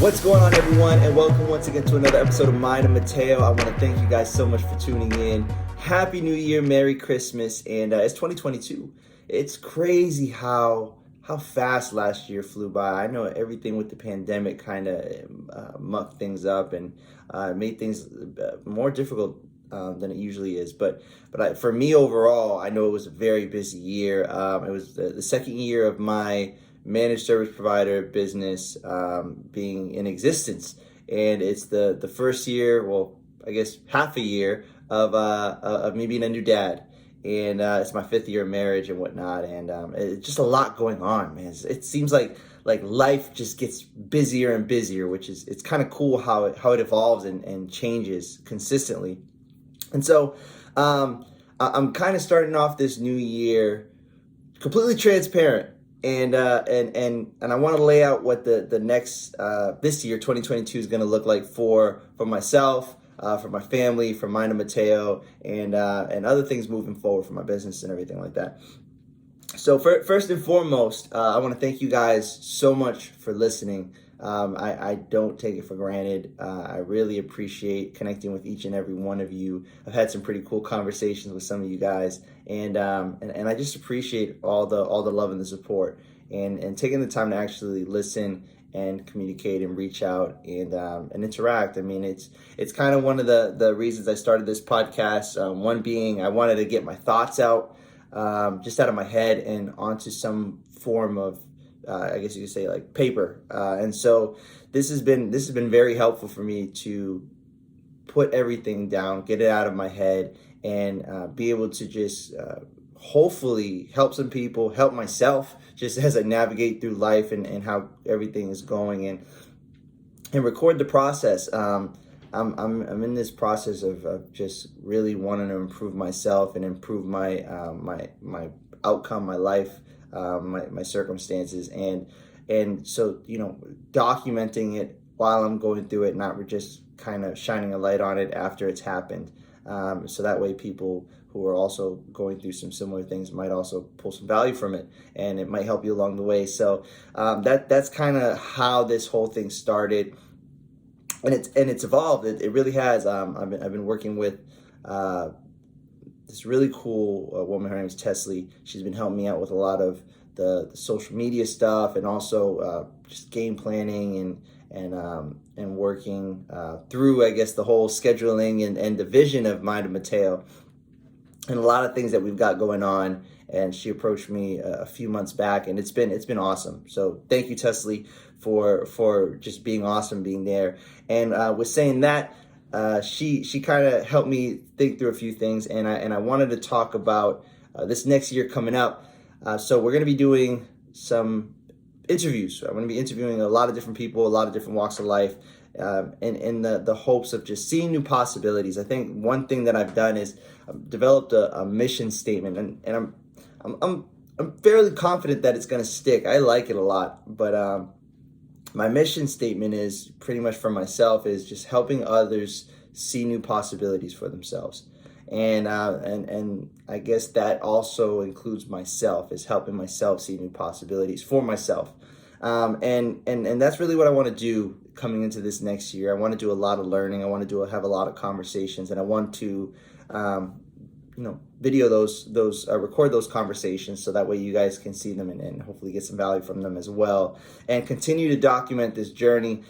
What's going on, everyone, and welcome once again to another episode of Mine and Mateo. I want to thank you guys so much for tuning in. Happy New Year, Merry Christmas, and it's 2022. It's crazy how fast last year flew by. I know everything with the pandemic kind of mucked things up and made things more difficult than it usually is. But for me overall, I know it was a very busy year. It was the second year of my managed service provider business being in existence, and it's the first year, well, I guess half a year of me being a new dad, and it's my fifth year of marriage and whatnot, and it's just a lot going on, man. It seems like life just gets busier and busier, which is it's kind of cool how it evolves and changes consistently. And so I'm kind of starting off this new year completely transparent. And I want to lay out what the next this year 2022 is going to look like for myself, for my family, for Mine and Mateo, and other things moving forward for my business and everything like that. So first and foremost, I want to thank you guys so much for listening. I don't take it for granted. I really appreciate connecting with each and every one of you. I've had some pretty cool conversations with some of you guys, and I just appreciate all the love and the support, and taking the time to actually listen and communicate and reach out and interact. I mean, it's kind of one of the reasons I started this podcast. One being I wanted to get my thoughts out, just out of my head and onto some form of I guess you could say like paper, and so this has been very helpful for me to put everything down, get it out of my head, and be able to just hopefully help some people, help myself, just as I navigate through life and how everything is going, and record the process. I'm in this process of just really wanting to improve myself and improve my my outcome, my life, my circumstances, and so documenting it while I'm going through it, not just kind of shining a light on it after it's happened, so that way people who are also going through some similar things might also pull some value from it, and it might help you along the way. So that's kind of how this whole thing started, and it's evolved. It really has. I've been working with this really cool woman. Her name is Teslie. She's been helping me out with a lot of the social media stuff, and also just game planning and working through, I guess, the whole scheduling and the vision of Mind and Mateo, and a lot of things that we've got going on. And she approached me a few months back, and it's been awesome. So thank you, Teslie, for just being awesome, being there. And with saying that, she kind of helped me think through a few things, and I wanted to talk about this next year coming up. So we're going to be doing some interviews. I'm going to be interviewing a lot of different people, a lot of different walks of life, in the hopes of just seeing new possibilities. I think one thing that I've done is developed a mission statement, and I'm fairly confident that it's going to stick. I like it a lot, but my mission statement is pretty much for myself is just helping others see new possibilities for themselves. And I guess that also includes myself, is helping myself see new possibilities for myself. And that's really what I want to do coming into this next year. I want to do a lot of learning. I want to have a lot of conversations, and I want to video those record those conversations, so that way you guys can see them and hopefully get some value from them as well, and continue to document this journey.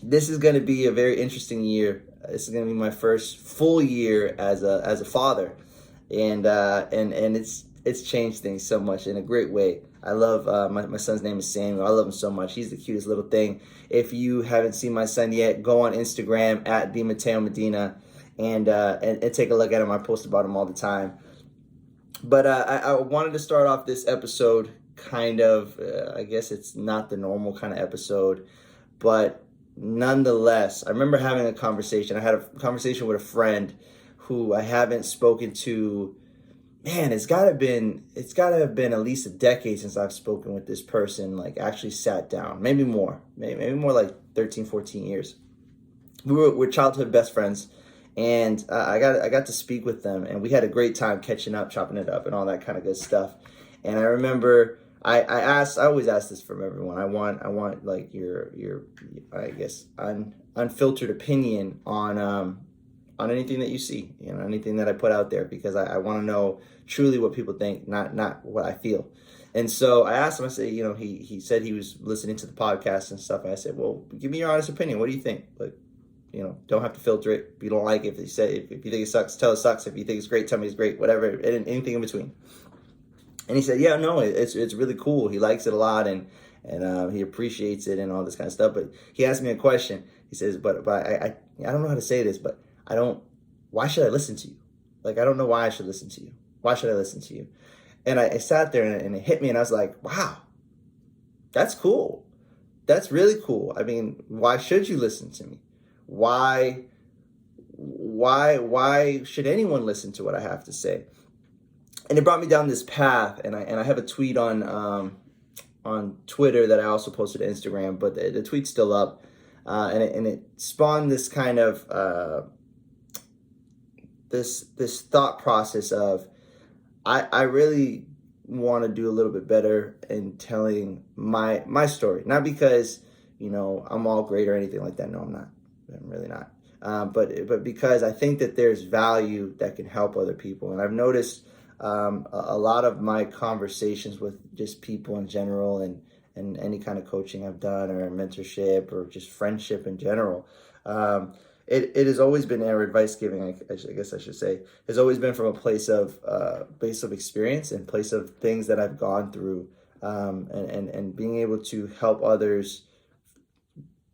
This is going to be a very interesting year. This is going to be my first full year as a father, and it's changed things so much in a great way. I love my son's name is Samuel. I love him so much. He's the cutest little thing. If you haven't seen my son yet, go on Instagram at the Mateo Medina, and take a look at him. I post about him all the time. But I wanted to start off this episode kind of, I guess it's not the normal kind of episode, but nonetheless, I remember having a conversation. I had a conversation with a friend who I haven't spoken to. Man, it's gotta have been at least a decade since I've spoken with this person, like actually sat down. Maybe more like 13, 14 years. We're childhood best friends, and I got to speak with them, and we had a great time catching up, chopping it up, and all that kind of good stuff. And I remember I always ask this from everyone. I want like your I guess unfiltered opinion on anything that you see, anything that I put out there, because I want to know truly what people think, not what I feel. And so I asked him, I said, he said he was listening to the podcast and stuff. And I said, well, give me your honest opinion. What do you think? Like, don't have to filter it. If you don't like it, if you think it sucks, tell it sucks. If you think it's great, tell me it's great, whatever, and anything in between. And he said, yeah, no, it's really cool. He likes it a lot, and he appreciates it and all this kind of stuff. But he asked me a question. He says, but I don't know how to say this, but why should I listen to you? Like, I don't know why I should listen to you. Why should I listen to you? And I sat there and it hit me, and I was like, wow, that's cool. That's really cool. I mean, why should you listen to me? Why should anyone listen to what I have to say? And it brought me down this path, and I have a tweet on Twitter that I also posted to Instagram, but the tweet's still up, and it spawned this kind of this thought process of I really want to do a little bit better in telling my story, not because I'm all great or anything like that. No, I'm not. I'm really not. But because I think that there's value that can help other people, and I've noticed a lot of my conversations with just people in general, and any kind of coaching I've done, or mentorship, or just friendship in general, it has always been, or advice giving, I guess I should say, has always been from a place of experience and place of things that I've gone through, and being able to help others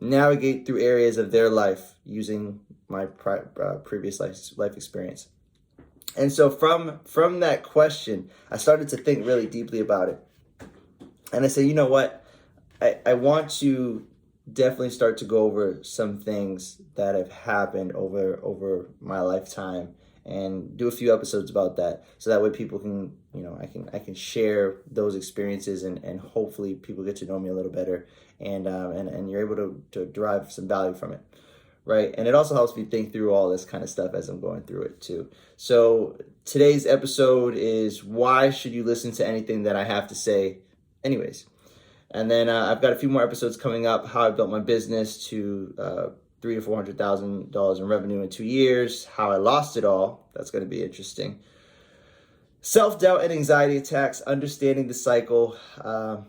navigate through areas of their life using my previous life experience. And so from that question, I started to think really deeply about it. And I said, you know what? I want to definitely start to go over some things that have happened over my lifetime, and do a few episodes about that, so that way people can, I can share those experiences, and hopefully people get to know me a little better, and you're able to derive some value from it. Right. And it also helps me think through all this kind of stuff as I'm going through it too. So today's episode is, why should you listen to anything that I have to say anyways? And then I've got a few more episodes coming up, how I built my business to $300,000 to $400,000 in revenue in 2 years, how I lost it all. That's going to be interesting. Self-doubt and anxiety attacks, understanding the cycle,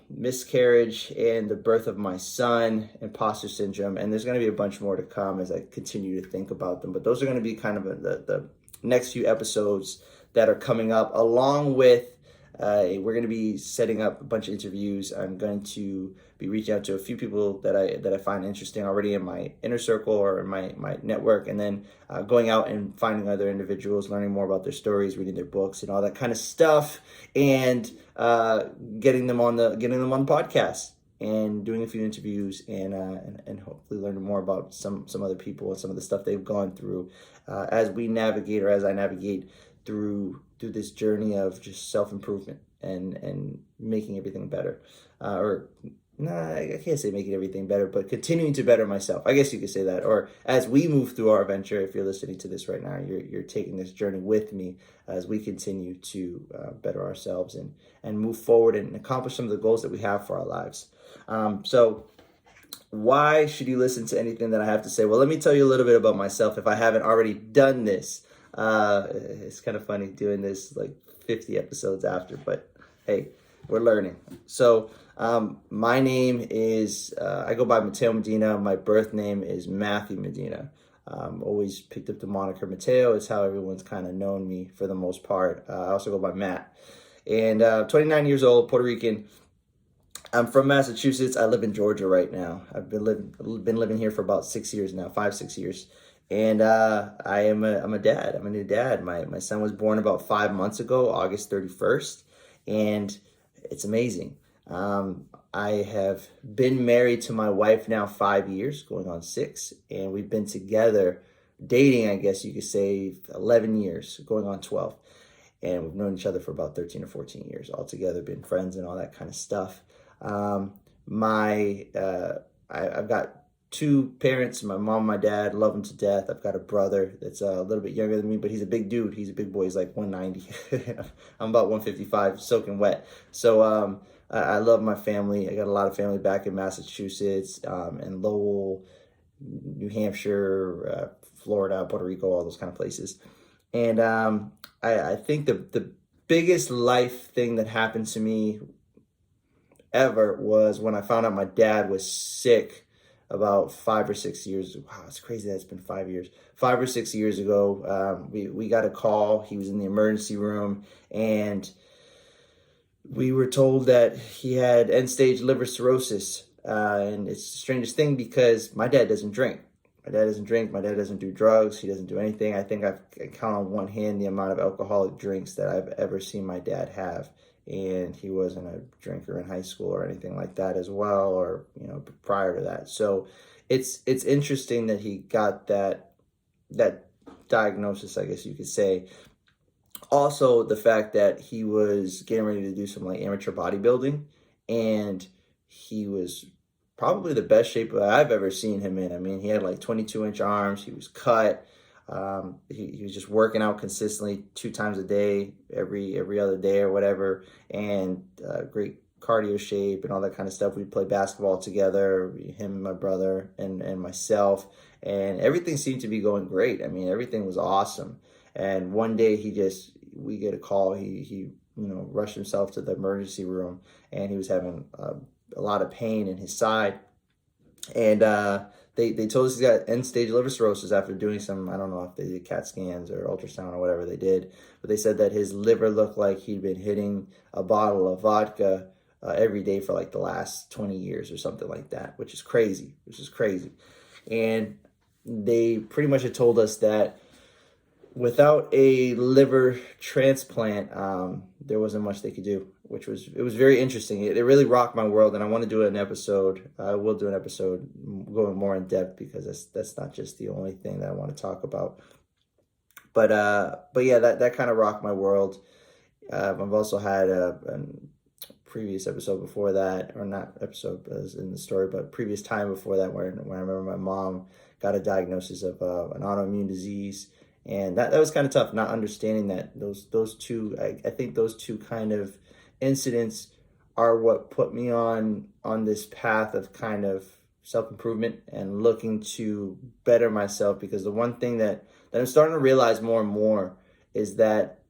miscarriage and the birth of my son, imposter syndrome, and there's going to be a bunch more to come as I continue to think about them. But those are going to be kind of the next few episodes that are coming up, along with we're going to be setting up a bunch of interviews. I'm going to be reaching out to a few people that I find interesting already in my inner circle or in my network, and then going out and finding other individuals, learning more about their stories, reading their books, and all that kind of stuff, and getting them on the podcast, and doing a few interviews, and hopefully learning more about some other people and some of the stuff they've gone through as we navigate, or as I navigate through this journey of just self-improvement and making everything better. I can't say making everything better, but continuing to better myself. I guess you could say that. Or as we move through our venture, if you're listening to this right now, you're taking this journey with me as we continue to better ourselves and move forward and accomplish some of the goals that we have for our lives. So why should you listen to anything that I have to say? Well, let me tell you a little bit about myself if I haven't already done this. It's kind of funny doing this like 50 episodes after, but hey, we're learning. So my name is, I go by Mateo Medina. My birth name is Matthew Medina. Always picked up the moniker Mateo. It's how everyone's kind of known me for the most part. I also go by Matt. And 29 years old, Puerto Rican. I'm from Massachusetts. I live in Georgia right now. I've been living here for about 6 years now, 5-6 years. And I'm a dad. I'm a new dad. My son was born about 5 months ago, August 31st, and it's amazing. I have been married to my wife now 5 years, going on 6, and we've been together, dating, I guess you could say, 11 years, going on 12. And we've known each other for about 13 or 14 years altogether, been friends and all that kind of stuff. I've got two parents, my mom and my dad, love them to death. I've got a brother that's a little bit younger than me, but he's a big dude. He's a big boy. He's like 190. I'm about 155, soaking wet. So I love my family. I got a lot of family back in Massachusetts, in Lowell, New Hampshire, Florida, Puerto Rico, all those kind of places. And I think the biggest life thing that happened to me ever was when I found out my dad was sick about 5 or 6 years. Wow, it's crazy that it's been 5 years. 5 or 6 years ago, we got a call. He was in the emergency room, and we were told that he had end-stage liver cirrhosis. And it's the strangest thing because my dad doesn't drink. My dad doesn't drink. My dad doesn't do drugs. He doesn't do anything. I think I count on one hand the amount of alcoholic drinks that I've ever seen my dad have. And he wasn't a drinker in high school or anything like that as well, or prior to that. So it's interesting that he got that diagnosis, I guess you could say. Also, the fact that he was getting ready to do some like amateur bodybuilding, and he was probably the best shape that I've ever seen him in. I mean, he had like 22-inch arms. He was cut. He was just working out consistently 2 times a day, every other day or whatever, and great cardio shape and all that kind of stuff. We'd play basketball together, him and my brother and myself, and everything seemed to be going great. I mean, everything was awesome. And one day we get a call. He rushed himself to the emergency room, and he was having a lot of pain in his side. And they told us he's got end-stage liver cirrhosis after doing some, I don't know if they did CAT scans or ultrasound or whatever they did, but they said that his liver looked like he'd been hitting a bottle of vodka every day for like the last 20 years or something like that, which is crazy. And they pretty much had told us that without a liver transplant, there wasn't much they could do, it was very interesting. It really rocked my world, and I want to do an episode. I will do an episode going more in depth because that's not just the only thing that I want to talk about. But yeah, that kind of rocked my world. I've also had a previous episode before that, or not episode as in the story, but previous time before that, when I remember my mom got a diagnosis of an autoimmune disease. And that was kind of tough, not understanding that those two, I think those two kind of incidents are what put me on this path of kind of self-improvement and looking to better myself. Because the one thing that I'm starting to realize more and more is that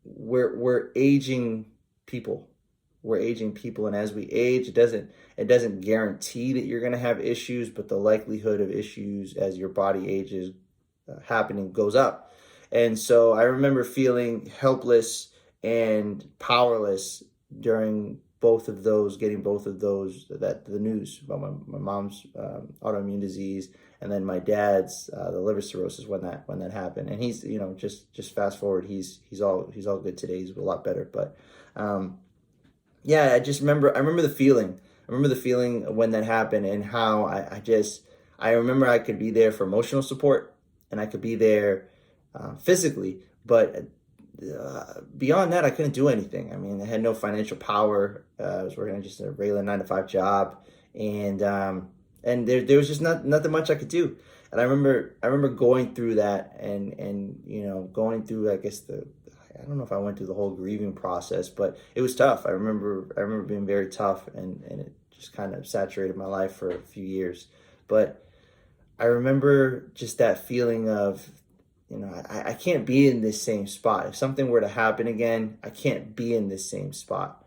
we're aging people. We're aging people, and as we age, it doesn't guarantee that you're going to have issues, but the likelihood of issues as your body ages happening goes up. And so I remember feeling helpless and powerless during getting both of those, the news about my mom's autoimmune disease, and then my dad's the liver cirrhosis when that happened. And he's just fast forward, he's all good today. He's a lot better. But yeah, I remember the feeling. I remember the feeling when that happened, and how I remember I could be there for emotional support, and I could be there physically, but beyond that, I couldn't do anything. I mean, I had no financial power. I was working just a regular 9-to-5 job, and there was just nothing much I could do. And I remember going through that, and going through, I guess, I don't know if I went through the whole grieving process, but it was tough. I remember being very tough, and it just kind of saturated my life for a few years. But I remember just that feeling of, I can't be in this same spot. If something were to happen again, I can't be in this same spot.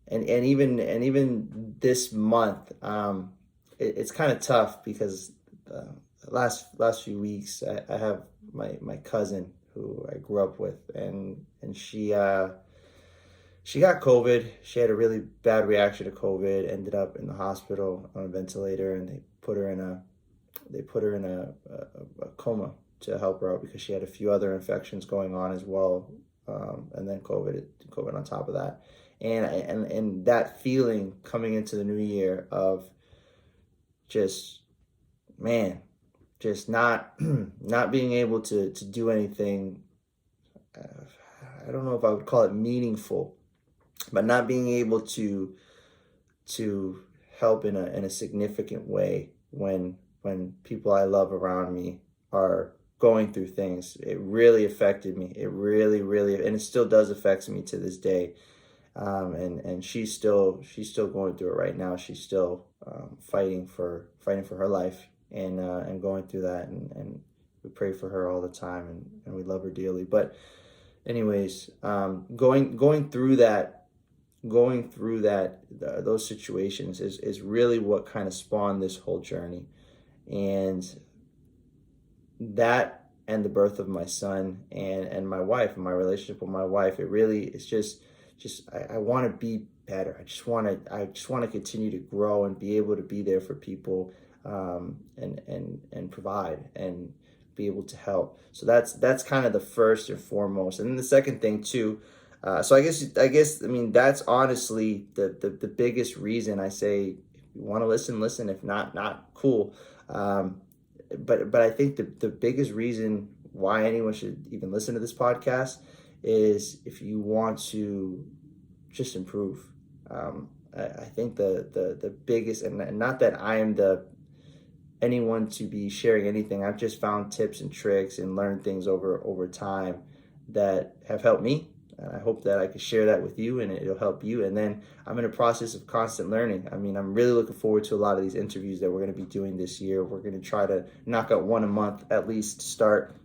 And even this month, it's kind of tough because the last few weeks, I have my cousin who I grew up with, and she got COVID. She had a really bad reaction to COVID, ended up in the hospital on a ventilator, and they put her in a coma to help her out because she had a few other infections going on as well, and then COVID on top of that, and that feeling coming into the new year of just not not being able to do anything. I don't know if I would call it meaningful, but not being able to help in a significant way when people I love around me are going through things. It really affected me. It really, and it still does affect me to this day. And she's still going through it right now. She's still fighting for her life and going through that. And we pray for her all the time, and we love her dearly. But anyways, going through those situations is really what kind of spawned this whole journey. And that, and the birth of my son, and my wife, and my relationship with my wife, it really is just I want to be better. I just want to continue to grow and be able to be there for people, and provide and be able to help. So that's kind of the first and foremost. And then the second thing too, so I mean, that's honestly the biggest reason I say, if you want to listen. If not cool. But I think the biggest reason why anyone should even listen to this podcast is if you want to just improve. I think the biggest, and not that I am anyone to be sharing anything. I've just found tips and tricks and learned things over time that have helped me. And I hope that I can share that with you, and it'll help you. And then I'm in a process of constant learning. I mean, I'm really looking forward to a lot of these interviews that we're going to be doing this year. We're going to try to knock out one a month at least to start,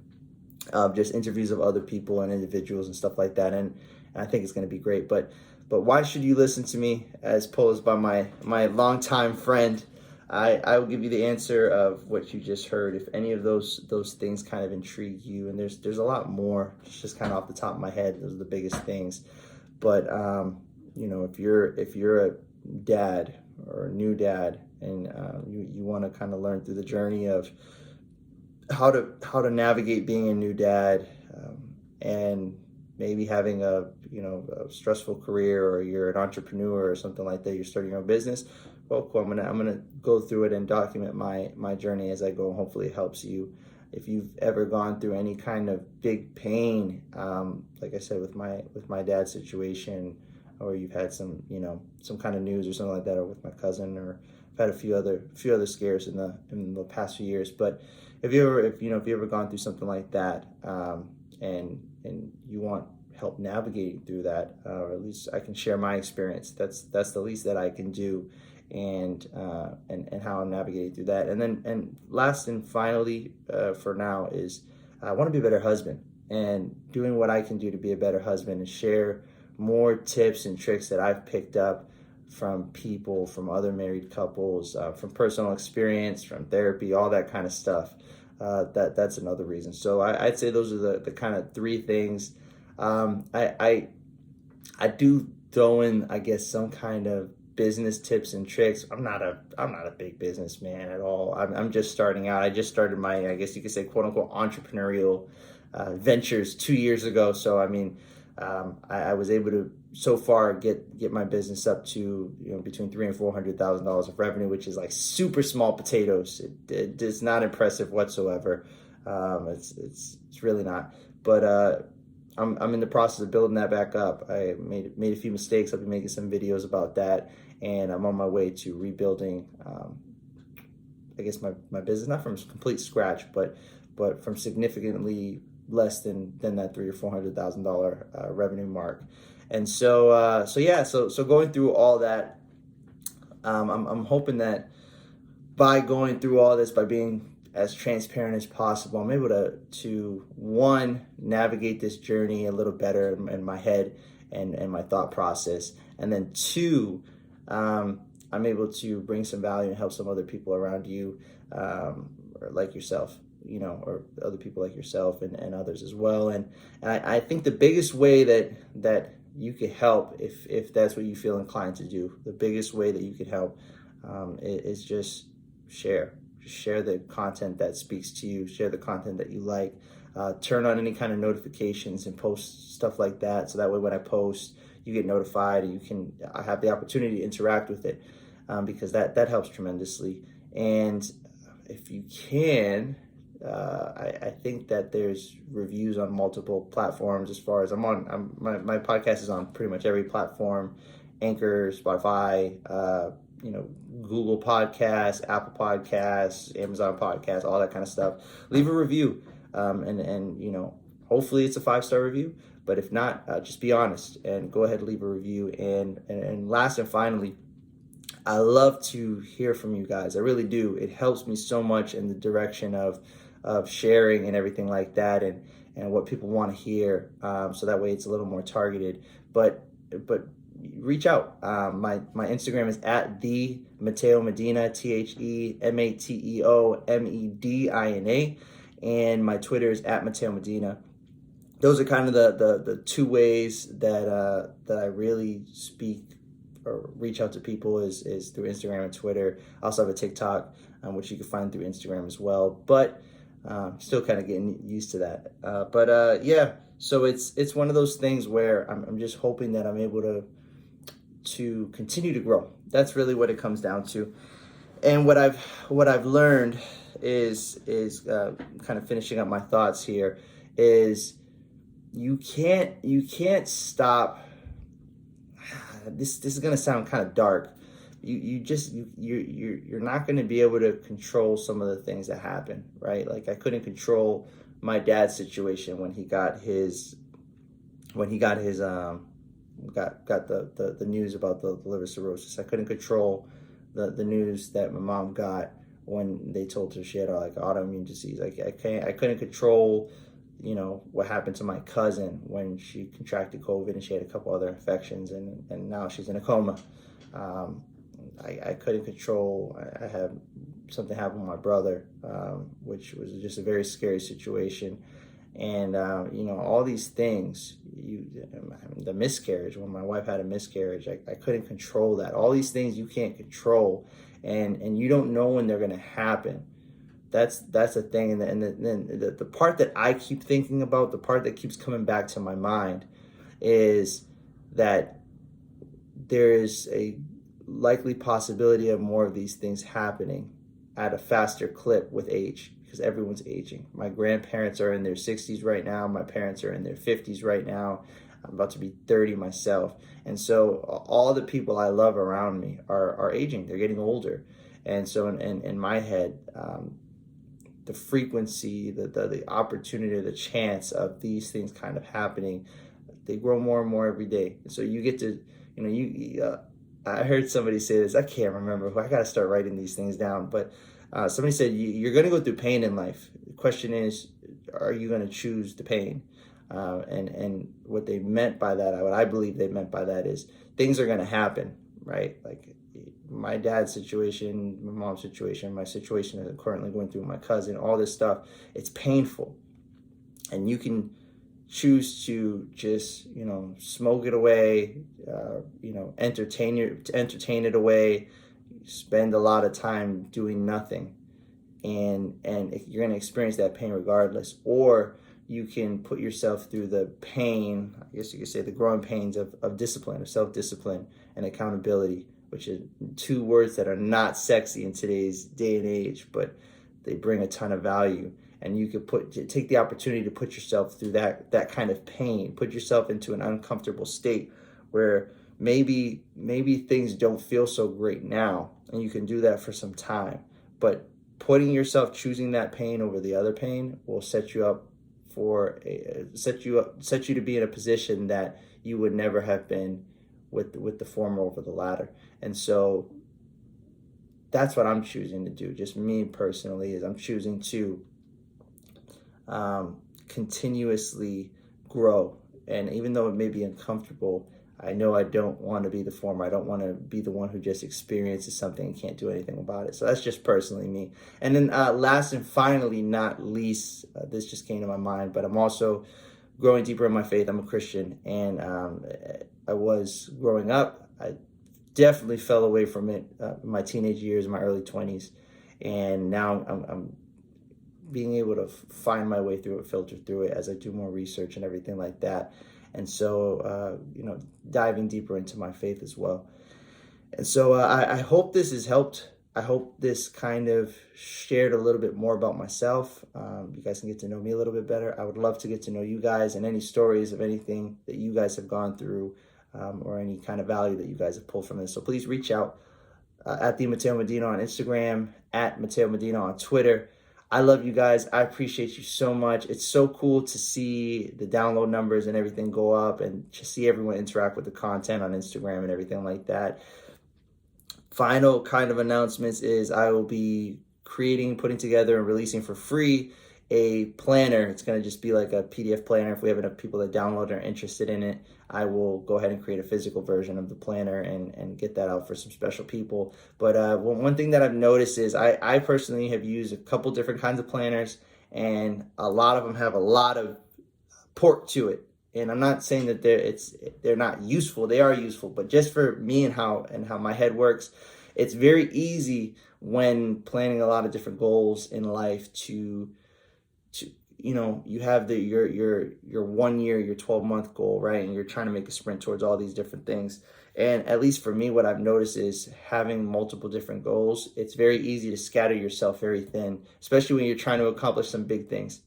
just interviews of other people and individuals and stuff like that. And I think it's going to be great. But why should you listen to me, as posed by my longtime friend? I will give you the answer of what you just heard. If any of those things kind of intrigue you, and there's a lot more, it's just kind of off the top of my head, those are the biggest things. But if you're a dad or a new dad, and you want to kind of learn through the journey of how to navigate being a new dad, and maybe having a stressful career, or you're an entrepreneur or something like that, you're starting your own business. Well, cool. I'm gonna go through it and document my journey as I go, and hopefully it helps you. If you've ever gone through any kind of big pain, like I said with my dad's situation, or you've had some kind of news or something like that, or with my cousin, or I've had a few other scares in the past few years. But if you ever gone through something like that, and you want help navigating through that, or at least I can share my experience. That's the least that I can do, and how I'm navigating through that. And last and finally, for now, is I want to be a better husband, and doing what I can do to be a better husband, and share more tips and tricks that I've picked up from people, from other married couples, from personal experience, from therapy, all that kind of stuff. That's another reason. So I'd say those are the kind of three things. I do throw in, I guess, some kind of business tips and tricks. I'm not a big businessman at all. I'm just starting out. I just started my, I guess you could say, quote unquote, entrepreneurial ventures 2 years ago. So I mean, I was able to so far get my business up to between $300,000 and $400,000 of revenue, which is like super small potatoes. It's not impressive whatsoever. It's really not. But I'm in the process of building that back up. I made a few mistakes. I'll be making some videos about that, and I'm on my way to rebuilding, I guess, my business, not from complete scratch, but from significantly less than that $300,000 or $400,000 revenue mark. And so going through all that, I'm hoping that by going through all this, by being as transparent as possible, I'm able to one, navigate this journey a little better in my head and my thought process, and then two, I'm able to bring some value and help some other people around you, or like yourself, or other people like yourself and others as well. And I think the biggest way that you could help, if that's what you feel inclined to do, the biggest way that you could help is just share the content that speaks to you, share the content that you like, turn on any kind of notifications and post stuff like that, so that way when I post, you get notified and you can have the opportunity to interact with it, because that helps tremendously. And if you can, I think that there's reviews on multiple platforms. As far as my podcast is on pretty much every platform: Anchor, Spotify, Google Podcasts, Apple Podcasts, Amazon Podcasts, all that kind of stuff. Leave a review, and hopefully it's a 5-star review. But if not, just be honest and go ahead and leave a review. And last and finally, I love to hear from you guys. I really do. It helps me so much in the direction of sharing and everything like that, and what people want to hear. So that way it's a little more targeted. But reach out. My Instagram is at the Mateo Medina, TheMateoMedina, and my Twitter is at Mateo Medina. Those are kind of the two ways that I really speak or reach out to people is through Instagram and Twitter. I also have a TikTok, which you can find through Instagram as well. But still kind of getting used to that. Yeah, so it's one of those things where I'm just hoping that I'm able to continue to grow. That's really what it comes down to. And what I've learned is kind of finishing up my thoughts here is you can't stop. This is gonna sound kind of dark. You're not going to be able to control some of the things that happen, right? Like I couldn't control my dad's situation when he got his got the news about the liver cirrhosis. I couldn't control the news that my mom got when they told her she had like autoimmune disease. Like I couldn't control what happened to my cousin when she contracted COVID and she had a couple other infections and now she's in a coma. I couldn't control. I had something happen with my brother, which was just a very scary situation. And, all these things, the miscarriage, when my wife had a miscarriage, I couldn't control that. All these things you can't control, and you don't know when they're going to happen. That's the thing. And then the part that I keep thinking about, the part that keeps coming back to my mind is that there is a likely possibility of more of these things happening at a faster clip with age, because everyone's aging. My grandparents are in their 60s right now. My parents are in their 50s right now. I'm about to be 30 myself. And so all the people I love around me are aging. They're getting older. And so in my head, the frequency, the opportunity, the chance of these things kind of happening, they grow more and more every day. And so you get to, I heard somebody say this, I can't remember, I got to start writing these things down, but somebody said, you're going to go through pain in life. The question is, are you going to choose the pain? And what they meant by that, what I believe they meant by that is things are going to happen, right? Like my dad's situation, my mom's situation, my situation that I'm currently going through with my cousin, all this stuff, it's painful. And you can choose to just smoke it away, entertain it away, spend a lot of time doing nothing, and you're going to experience that pain regardless. Or you can put yourself through the pain, I guess you could say the growing pains of discipline, of self-discipline and accountability, which are two words that are not sexy in today's day and age, but they bring a ton of value. And you could take the opportunity to put yourself through that kind of pain, put yourself into an uncomfortable state where maybe things don't feel so great now, and you can do that for some time. But putting yourself, choosing that pain over the other pain, will set you up set you to be in a position that you would never have been with the former over the latter. And so that's what I'm choosing to do. Just me personally, is I'm choosing to continuously grow. And even though it may be uncomfortable, I know I don't want to be the former. I don't want to be the one who just experiences something and can't do anything about it. So that's just personally me. And then last and finally, not least, this just came to my mind, but I'm also growing deeper in my faith. I'm a Christian, and I was growing up. I definitely fell away from it in my teenage years, in my early 20s. And now I'm being able to find my way through it, filter through it as I do more research and everything like that. And so, diving deeper into my faith as well. And so I hope this has helped. I hope this kind of shared a little bit more about myself. You guys can get to know me a little bit better. I would love to get to know you guys, and any stories of anything that you guys have gone through, or any kind of value that you guys have pulled from this. So please reach out. at the Mateo Medina on Instagram, at Mateo Medina on Twitter. I love you guys. I appreciate you so much. It's so cool to see the download numbers and everything go up, and to see everyone interact with the content on Instagram and everything like that. Final kind of announcements is I will be putting together and releasing for free a planner. It's going to just be like a PDF planner. If we have enough people that download and are interested in it, I will go ahead and create a physical version of the planner and get that out for some special people. But one thing that I've noticed is I personally have used a couple different kinds of planners, and a lot of them have a lot of pork to it. And I'm not saying that they're not useful. They are useful, but just for me and how my head works, it's very easy when planning a lot of different goals in life to you have your 1 year, your 12-month goal, right? And you're trying to make a sprint towards all these different things. And at least for me, what I've noticed is having multiple different goals, it's very easy to scatter yourself very thin, especially when you're trying to accomplish some big things,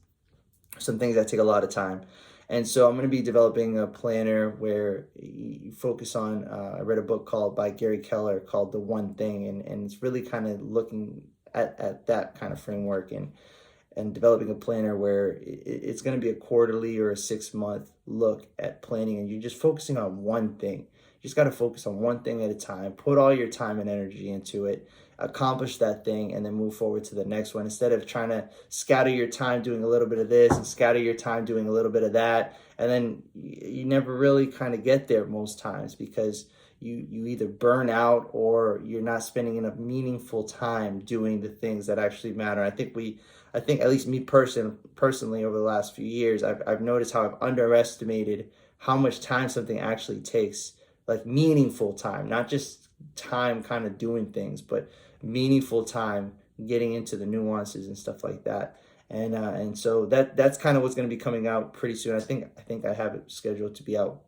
some things that take a lot of time. And so I'm going to be developing a planner where you focus on, I read a book by Gary Keller called The One Thing, and it's really kind of looking at that kind of framework and developing a planner where it's going to be a quarterly or a 6-month look at planning, and you're just focusing on one thing. You just got to focus on one thing at a time, put all your time and energy into it, accomplish that thing, and then move forward to the next one, instead of trying to scatter your time doing a little bit of this and scatter your time doing a little bit of that. And then you never really kind of get there most times, because you either burn out or you're not spending enough meaningful time doing the things that actually matter. I think at least me personally over the last few years, I've noticed how I've underestimated how much time something actually takes, like meaningful time, not just time kind of doing things, but meaningful time getting into the nuances and stuff like that. And so that's kind of what's going to be coming out pretty soon. I think I have it scheduled to be out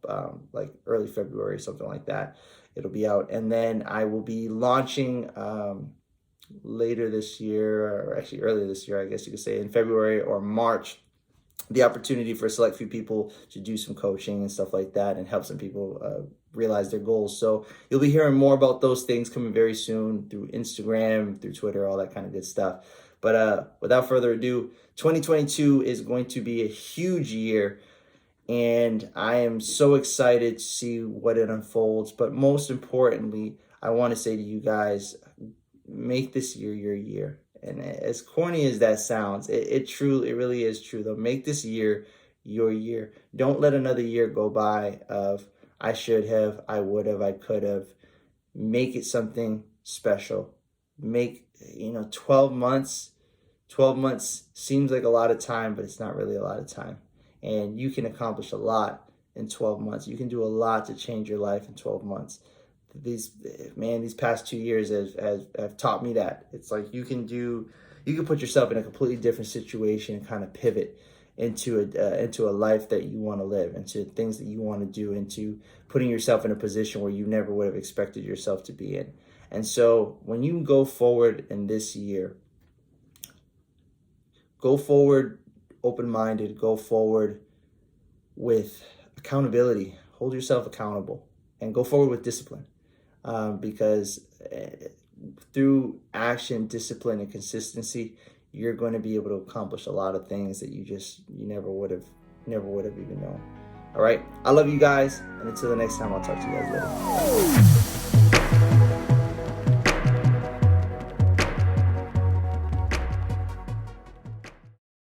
like early February, something like that. It'll be out, and then I will be launching later this year, or actually earlier this year, I guess you could say, in February or March, the opportunity for a select few people to do some coaching and stuff like that, and help some people realize their goals. So you'll be hearing more about those things coming very soon through Instagram, through Twitter, all that kind of good stuff. But without further ado, 2022 is going to be a huge year, and I am so excited to see what it unfolds. But most importantly, I want to say to you guys, make this year your year. And as corny as that sounds, it really is true though. Make this year your year. Don't let another year go by of I should have, I would have, I could have. Make it something special. Make 12 months. 12 months seems like a lot of time, but it's not really a lot of time. And you can accomplish a lot in 12 months. You can do a lot to change your life in 12 months. These past 2 years have taught me that. It's like you can put yourself in a completely different situation and kind of pivot into a life that you want to live, into things that you want to do, into putting yourself in a position where you never would have expected yourself to be in. And so when you go forward in this year, go forward open-minded, go forward with accountability, hold yourself accountable, and go forward with discipline. Because through action, discipline, and consistency, you're going to be able to accomplish a lot of things that you never would have even known. All right, I love you guys, and until the next time, I'll talk to you guys later.